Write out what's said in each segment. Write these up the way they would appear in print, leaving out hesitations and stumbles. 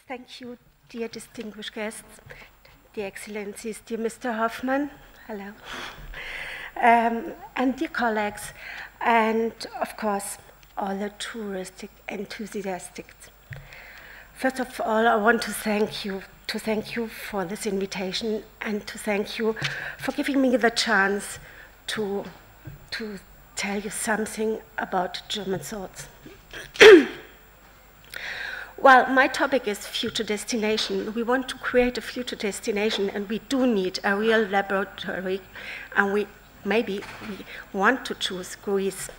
Thank you, dear distinguished guests, dear Excellencies, dear Mr. Hoffman, hello, and dear colleagues, and of course, all the touristic enthusiasts. First of all, I want to thank you for this invitation and to thank you for giving me the chance to tell you something about German thoughts. Well, my topic is future destination. We want to create a future destination, and we do need a real laboratory, and maybe we want to choose Greece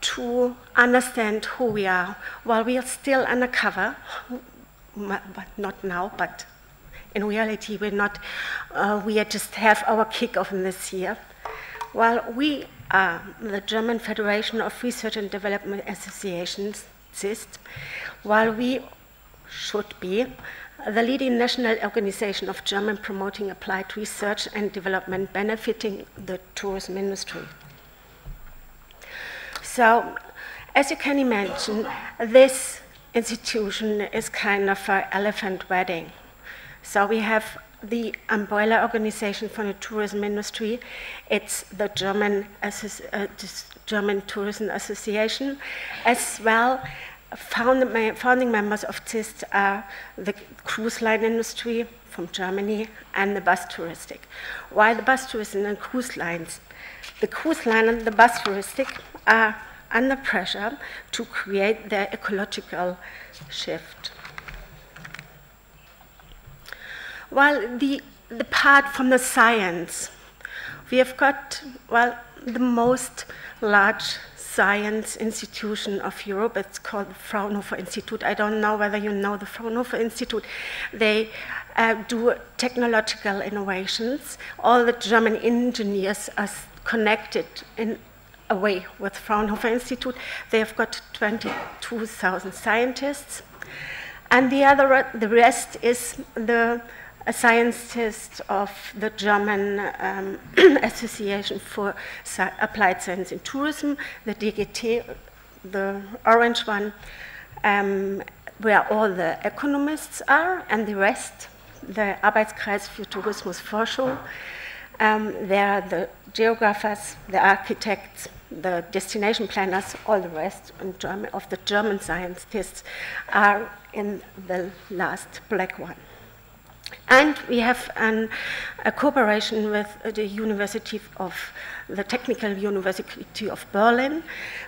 to understand who we are. While we are still undercover, but not now, but in reality we're not, we just have our kickoff in this year. While we are the German Federation of Research and Development Associations, CIST, while we should be the leading national organization of German promoting applied research and development benefiting the tourism industry. So, as you can imagine, this institution is kind of an elephant wedding. So we have the umbrella organization for the tourism industry. It's the German Tourism Association. As well, founding members of CIST are the cruise line industry from Germany and the bus touristic. Why the bus tourism and cruise lines? The cruise line and the bus touristic are under pressure to create their ecological shift. Well, the part from the science, we have got, well, the most large science institution of Europe. It's called the Fraunhofer Institute. I don't know whether you know the Fraunhofer Institute. They do technological innovations. All the German engineers are connected in a way with Fraunhofer Institute. They have got 22,000 scientists. And the rest is the scientists of the German Association for Applied Science in Tourism, the DGT, the orange one, where all the economists are, and the rest, the Arbeitskreis für Tourismusforschung. There are the geographers, the architects, the destination planners, all the rest of the German scientists are in the last black one. And we have a cooperation with the Technical University of Berlin,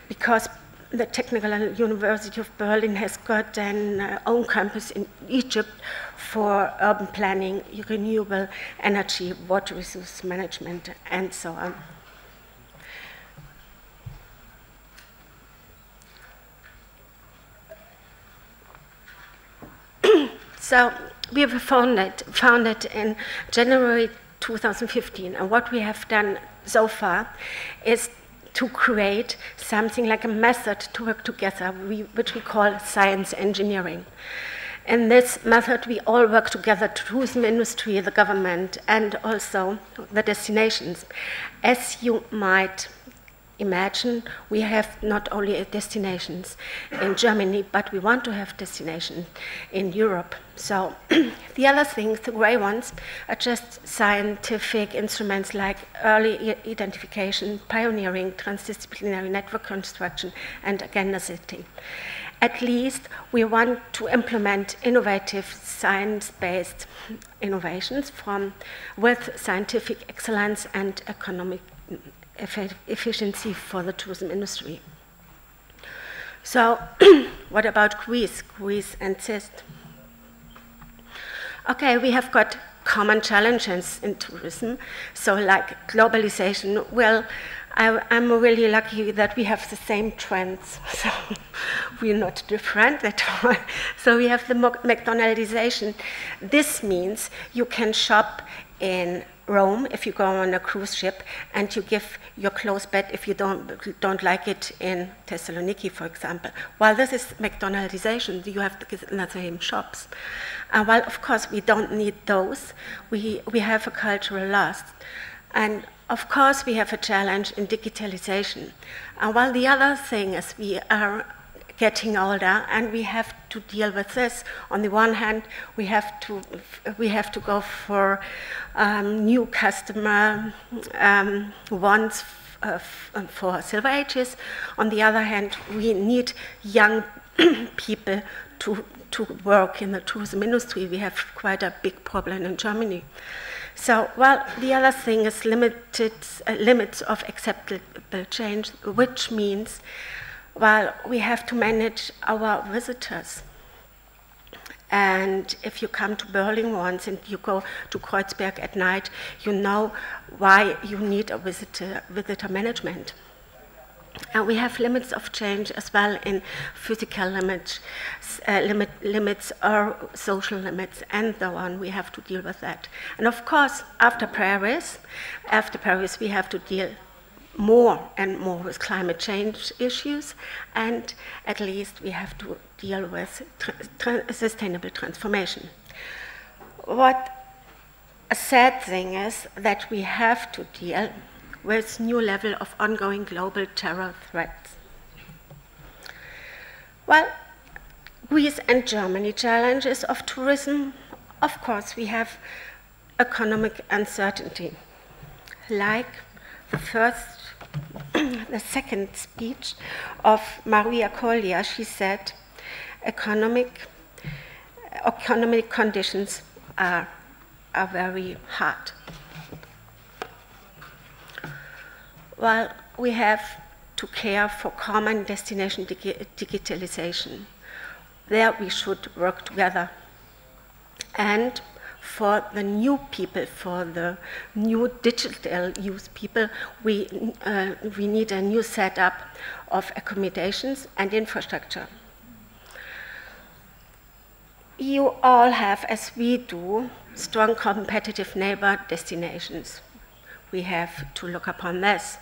because the Technical University of Berlin has got an own campus in Egypt for urban planning, renewable energy, water resource management, and so on. So we were founded in January 2015, and what we have done so far is to create something like a method to work together, which we call science engineering. In this method, we all work together, the tourism industry, the government, and also the destinations. As you might imagine, we have not only destinations in Germany, but we want to have destinations in Europe. So the other things, the gray ones, are just scientific instruments like early identification, pioneering, transdisciplinary network construction, and agenda setting. At least we want to implement innovative science-based innovations with scientific excellence and economic efficiency for the tourism industry. So what about Greece and CIST? Okay, we have got common challenges in tourism, so like globalization. Well, I'm really lucky that we have the same trends, so we're not different at all. So we have the McDonaldization. This means you can shop in Rome if you go on a cruise ship, and you give your clothes back if you don't like it in Thessaloniki, for example. While this is McDonaldization, you have the same shops. While of course we don't need those, we have a cultural loss. And of course we have a challenge in digitalization. While the other thing is we are getting older, and we have to deal with this. On the one hand, we have to go for new customer wants for Silver Ages. On the other hand, we need young people to work in the tourism industry. We have quite a big problem in Germany. So, well, the other thing is limits of acceptable change, which means, well, we have to manage our visitors. And if you come to Berlin once and you go to Kreuzberg at night, you know why you need a visitor management. And we have limits of change as well in physical limits or social limits and so on. We have to deal with that. And of course, after Paris, we have to deal more and more with climate change issues, and at least we have to deal with sustainable transformation. What a sad thing is that we have to deal with new level of ongoing global terror threats. Well, Greece and Germany challenges of tourism. Of course, we have economic uncertainty. Like the second speech of Maria Collier, she said, economic conditions are very hard. Well, we have to care for common destination digitalization. There we should work together. And for the new people, for the new digital use people, we need a new setup of accommodations and infrastructure. You all have, as we do, strong competitive neighbor destinations. We have to look upon this.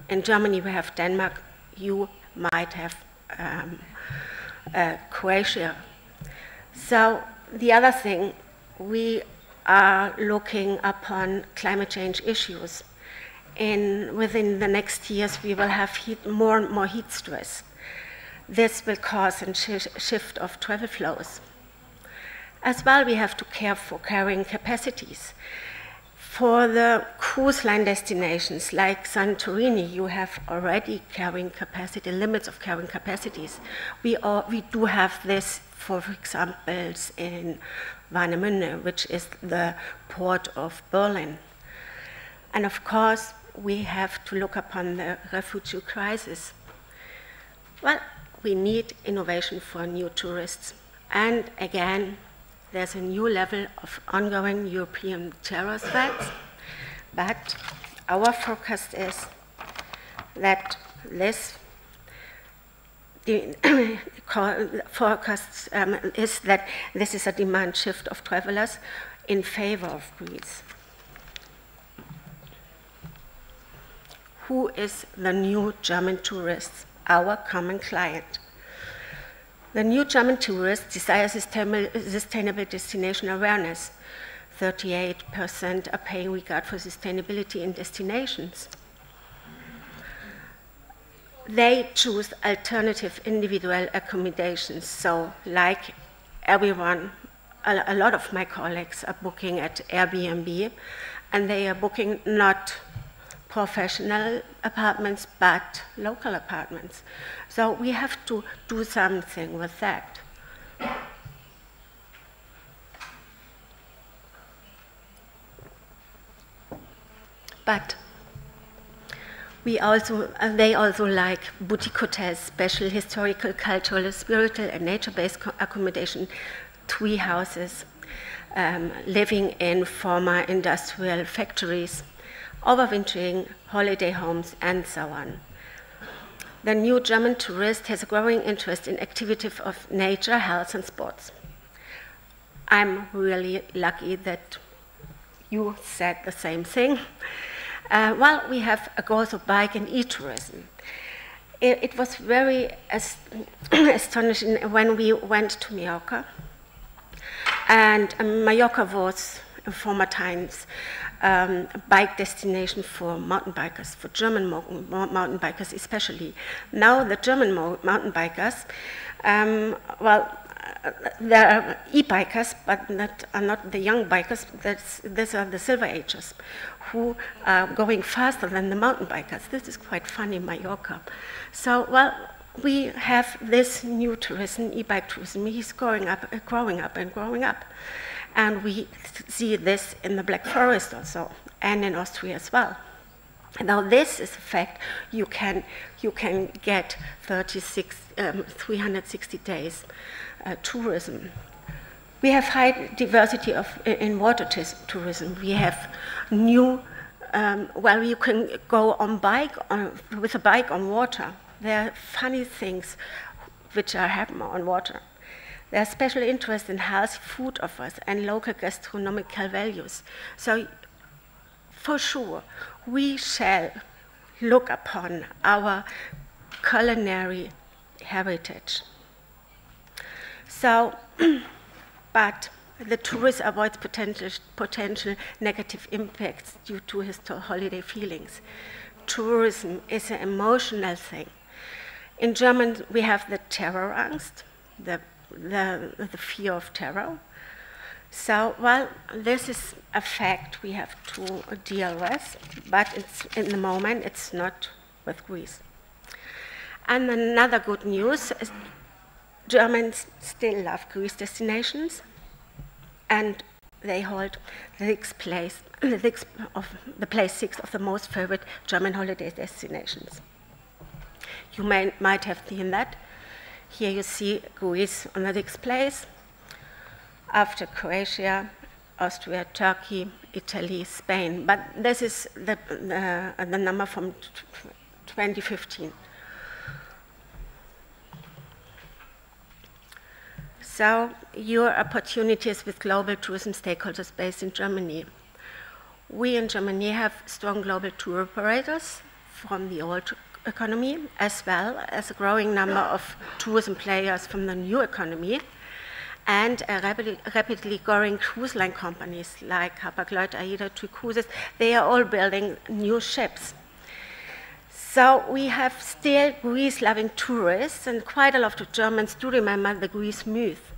In Germany, we have Denmark. You might have Croatia. So the other thing, we are looking upon climate change issues. Within the next years, we will have more and more heat stress. This will cause a shift of travel flows. As well, we have to care for carrying capacities. For the cruise line destinations like Santorini, you have already carrying capacity, limits of carrying capacities. We do have this, for example, in Warnemünde, which is the port of Berlin. And of course, we have to look upon the refugee crisis. Well, we need innovation for new tourists. And again, there's a new level of ongoing European terror threats, but our forecast is that this is a demand shift of travelers in favor of Greece. Who is the new German tourist, our common client? The new German tourist desires sustainable destination awareness. 38% are paying regard for sustainability in destinations. They choose alternative individual accommodations. So like everyone, a lot of my colleagues are booking at Airbnb, and they are booking not professional apartments, but local apartments. So we have to do something with that. But they also like boutique hotels, special historical, cultural, spiritual, and nature-based accommodation, tree houses, living in former industrial factories, overwintering, holiday homes, and so on. The new German tourist has a growing interest in activities of nature, health, and sports. I'm really lucky that you said the same thing. Well, we have a growth of bike and e-tourism. It was very astonishing when we went to Mallorca. And Mallorca was former times bike destination for mountain bikers, for German mountain bikers especially. Now the German mountain bikers, there are e-bikers, but are not the young bikers. These are the silver ages who are going faster than the mountain bikers. This is quite funny in Mallorca. So, well, we have this new tourism, e-bike tourism. He's growing up. And we see this in the Black Forest also, and in Austria as well. Now this is a fact. You can get 360 days tourism. We have high diversity in water tourism. We have new, you can go on with a bike on water. There are funny things which are happening on water. There's special interest in healthy food offers and local gastronomical values. So, for sure, we shall look upon our culinary heritage. So, but the tourist avoids potential negative impacts due to his holiday feelings. Tourism is an emotional thing. In German, we have the Terrorangst, the fear of terror. So, well, this is a fact we have to deal with, but in the moment it's not with Greece. And another good news is Germans still love Greece destinations, and they hold the place 6 of the most favorite German holiday destinations. You might have seen that. Here you see Greece on the 6th place, after Croatia, Austria, Turkey, Italy, Spain. But this is the number from 2015. So, your opportunities with global tourism stakeholders based in Germany. We in Germany have strong global tour operators from the old economy, as well as a growing number of tourism players from the new economy, and rapidly growing cruise line companies like Hapag-Lloyd, AIDA, TUI Cruises. They are all building new ships. So we have still Greece-loving tourists, and quite a lot of Germans do remember the Greece myth.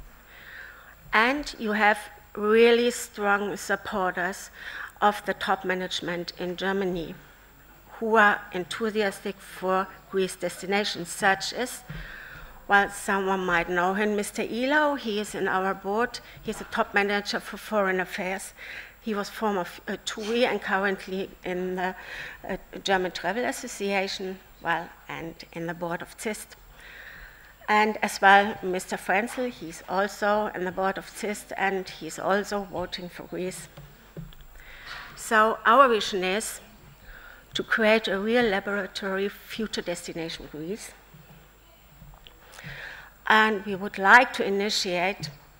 And you have really strong supporters of the top management in Germany, who are enthusiastic for Greece destinations, such as, well, someone might know him, Mr. Elo. He is in our board. He's a top manager for foreign affairs. He was former TUI and currently in the German Travel Association, well, and in the board of CIST. And as well, Mr. Frenzel, he's also in the board of CIST, and he's also voting for Greece. So our vision is to create a real laboratory future destination Greece. And we would like to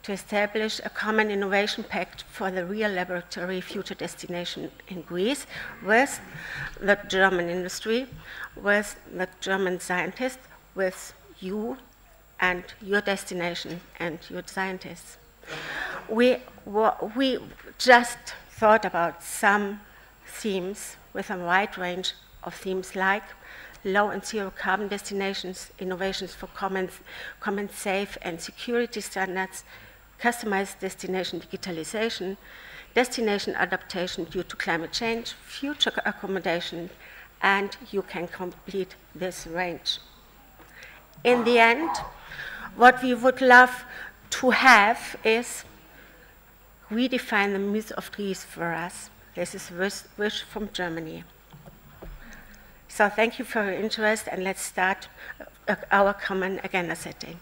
establish a common innovation pact for the real laboratory future destination in Greece with the German industry, with the German scientists, with you and your destination and your scientists. We just thought about some themes with a wide range of themes like low and zero carbon destinations, innovations for common safe and security standards, customized destination digitalization, destination adaptation due to climate change, future accommodation, and you can complete this range. In the end, what we would love to have is redefine the myth of Greece for us. This is a wish from Germany. So thank you for your interest, and let's start our common agenda setting.